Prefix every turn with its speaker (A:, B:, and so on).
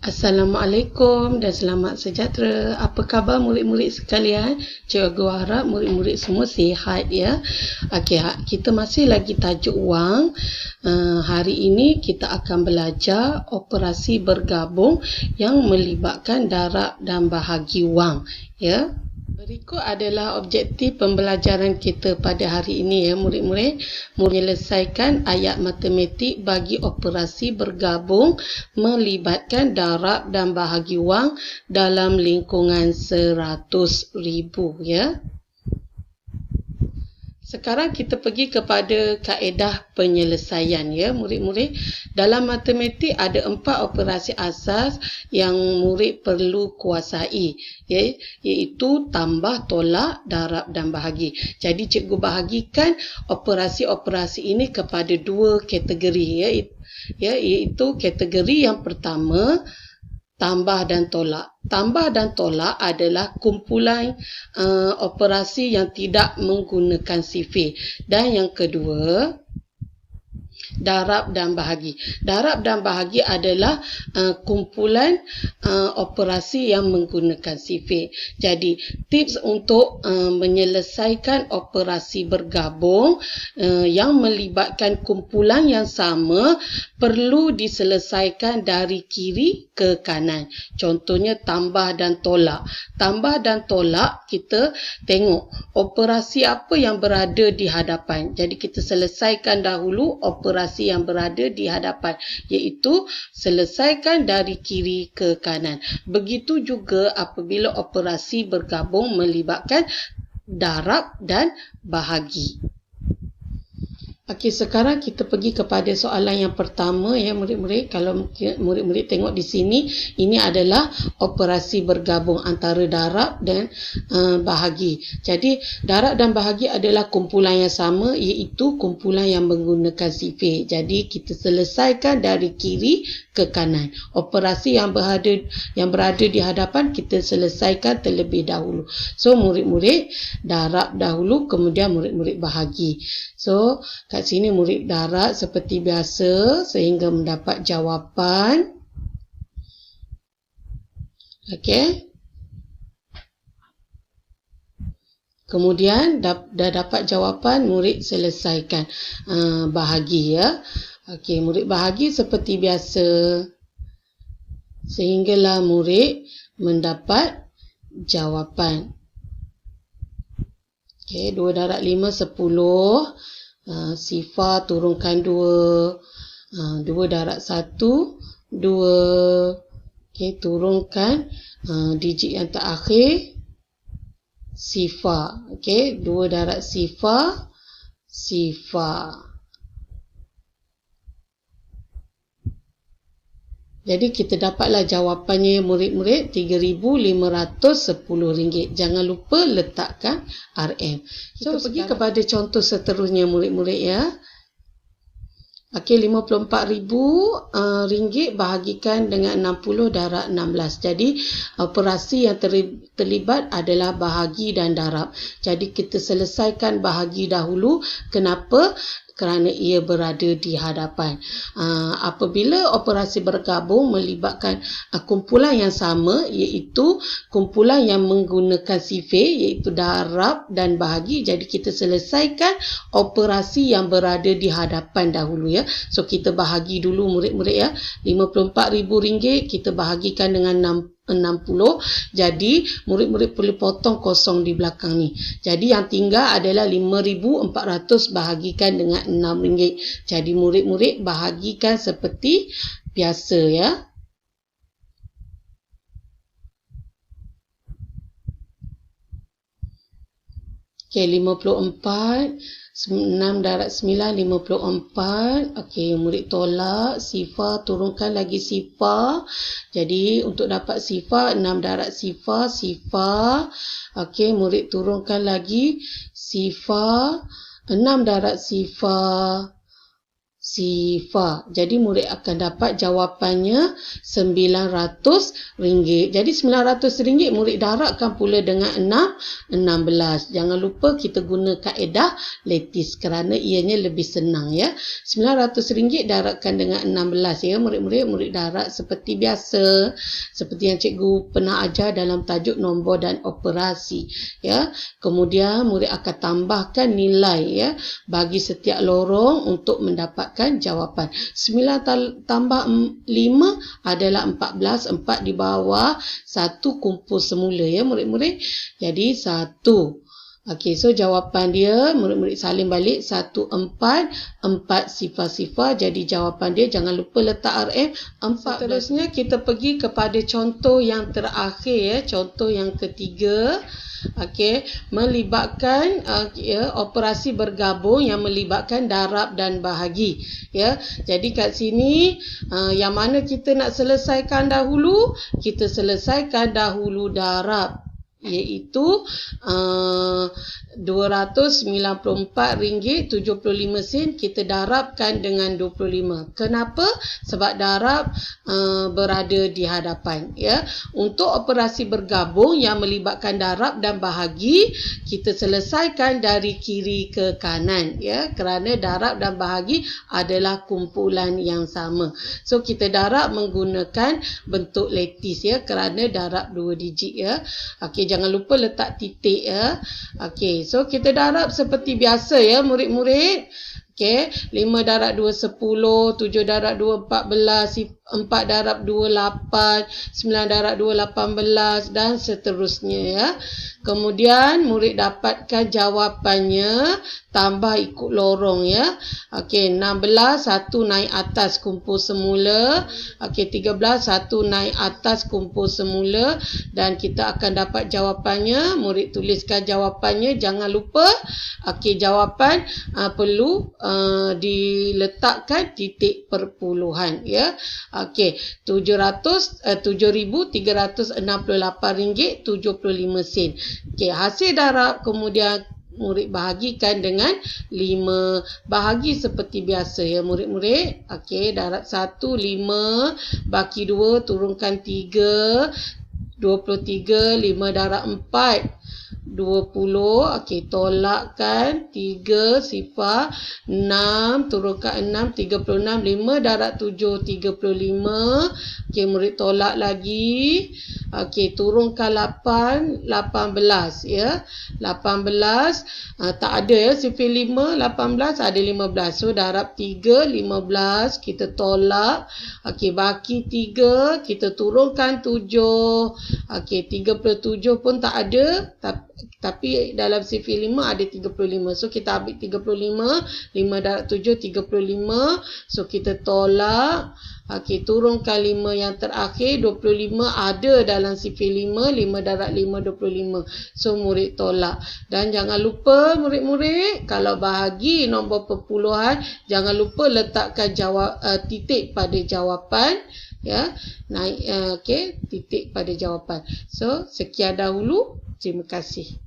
A: Assalamualaikum dan selamat sejahtera. Apa khabar murid-murid sekalian? Cikgu harap murid-murid semua sihat ya. Okey, kita masih lagi tajuk wang. Hari ini kita akan belajar operasi bergabung yang melibatkan darab dan bahagi wang ya. Berikut adalah objektif pembelajaran kita pada hari ini ya murid-murid. Menyelesaikan ayat matematik bagi operasi bergabung melibatkan darab dan bahagi wang dalam lingkungan 100,000 ya. Sekarang kita pergi kepada kaedah penyelesaian ya murid-murid. Dalam matematik ada 4 operasi asas yang murid perlu kuasai ya, iaitu tambah, tolak, darab dan bahagi. Jadi cikgu bahagikan operasi-operasi ini kepada 2 kategori ya, iaitu kategori yang pertama tambah dan tolak. Tambah dan tolak adalah kumpulan operasi yang tidak menggunakan sifir. Dan yang kedua, darab dan bahagi. Darab dan bahagi adalah kumpulan operasi yang menggunakan sifir. Jadi, tips untuk menyelesaikan operasi bergabung yang melibatkan kumpulan yang sama perlu diselesaikan dari kiri ke kanan. Contohnya tambah dan tolak. Tambah dan tolak, kita tengok operasi apa yang berada di hadapan. Jadi, kita selesaikan dahulu operasi yang berada di hadapan, iaitu selesaikan dari kiri ke kanan. Begitu juga apabila operasi bergabung melibatkan darab dan bahagi. Okey, sekarang kita pergi kepada soalan yang pertama ya murid-murid. Kalau murid-murid tengok di sini, ini adalah operasi bergabung antara darab dan bahagi. Jadi, darab dan bahagi adalah kumpulan yang sama, iaitu kumpulan yang menggunakan sifir. Jadi, kita selesaikan dari kiri ke kanan. Operasi yang berada di hadapan kita selesaikan terlebih dahulu. So, murid-murid darab dahulu, kemudian murid-murid bahagi. So, kat sini murid darab seperti biasa sehingga mendapat jawapan. Okey. Kemudian dah dapat jawapan, murid selesaikan bahagi ya. Okey, murid bahagi seperti biasa sehinggalah murid mendapat jawapan. Okey, 2 darab 5, 10. Sifar turunkan 2. 2 darab 1, 2. Okey, turunkan digit yang terakhir, sifar. Okey, 2 darab sifar, sifar. Jadi kita dapatlah jawapannya murid-murid RM3,510. Jangan lupa letakkan RM. So, pergi kepada contoh seterusnya murid-murid ya. Okey, RM54,000 bahagikan dengan 60 darab 16. Jadi, operasi yang terlibat adalah bahagi dan darab. Jadi, kita selesaikan bahagi dahulu. Kenapa? Kerana ia berada di hadapan. Apabila operasi bergabung melibatkan kumpulan yang sama, iaitu kumpulan yang menggunakan sifir, iaitu darab dan bahagi. Jadi kita selesaikan operasi yang berada di hadapan dahulu ya. So kita bahagi dulu murid-murid ya. RM54,000 kita bahagikan dengan 60. Jadi murid-murid perlu potong kosong di belakang ni. Jadi yang tinggal adalah 5,400 bahagikan dengan RM6. Jadi murid-murid bahagikan seperti biasa ya. Okey, 54. 6 darab 9, 54. Okey, murid tolak. Sifar, turunkan lagi sifar. Jadi, untuk dapat sifar, 6 darab sifar, sifar. Okey, murid turunkan lagi sifar. 6 darab sifar, sifar. Jadi murid akan dapat jawapannya RM900. Jadi RM900 murid darabkan pula dengan 16. Jangan lupa kita guna kaedah lattice kerana ianya lebih senang ya. RM900 darabkan dengan 16 ya. Murid darab seperti biasa, seperti yang cikgu pernah ajar dalam tajuk nombor dan operasi ya. Kemudian murid akan tambahkan nilai ya bagi setiap lorong untuk mendapatkan jawapan. 9 tambah 5 adalah 14. 4 di bawah 1 kumpul semula ya murid-murid. Jadi 1. Okey, so jawapan dia murid-murid salin balik 14 sifar. Jadi jawapan dia jangan lupa letak RM 4. Seterusnya kita pergi kepada contoh yang terakhir ya, contoh yang ketiga. Okey, melibatkan operasi bergabung yang melibatkan darab dan bahagi ya. Jadi kat sini yang mana kita nak selesaikan dahulu? Kita selesaikan dahulu darab, iaitu RM294.75 kita darabkan dengan 25. Kenapa? Sebab darab berada di hadapan ya. Untuk operasi bergabung yang melibatkan darab dan bahagi, kita selesaikan dari kiri ke kanan ya, kerana darab dan bahagi adalah kumpulan yang sama. So kita darab menggunakan bentuk lattice ya, kerana darab 2 digit ya. Okey, jangan lupa letak titik ya. Okey, so kita darab seperti biasa ya murid-murid. Okey, 5 darab 2 10, 7 darab 2 14, 4 darab 2 8, 9 darab 2 18 dan seterusnya ya. Kemudian murid dapatkan jawapannya tambah ikut lorong ya. Okey, 16 1 naik atas kumpul semula. Okey, 13 1 naik atas kumpul semula dan kita akan dapat jawapannya. Murid tuliskan jawapannya, jangan lupa okey jawapan perlu diletakkan titik perpuluhan ya. Okey, RM7,368.75. Okey, hasil darab kemudian murid bahagikan dengan 5. Bahagi seperti biasa ya murid-murid. Okey, darab 1 5, baki 2 turunkan 3, 23, 5 darab 4 20. Okey, tolakkan 3 sifar, 6 turunkan 6 36, 5 darab 7 35. Okey, murid tolak lagi. Okey, turunkan 8 18 ya. 18 tak ada ya, sifar 5 18 ada 15. So darab 3 15, kita tolak. Okey, baki 3, kita turunkan 7. Okey, 37 pun tak ada, tapi dalam sifar 5 ada 35. So kita ambil 35, 5 darab 7 35. So kita tolak. Okey, turunkan 5 yang terakhir 25 ada dalam sifar 5, 5 darab 5 25. So murid tolak. Dan jangan lupa murid-murid, kalau bahagi nombor perpuluhan, jangan lupa letakkan titik pada jawapan ya. Naik okey, titik pada jawapan. So sekian dahulu. Terima kasih.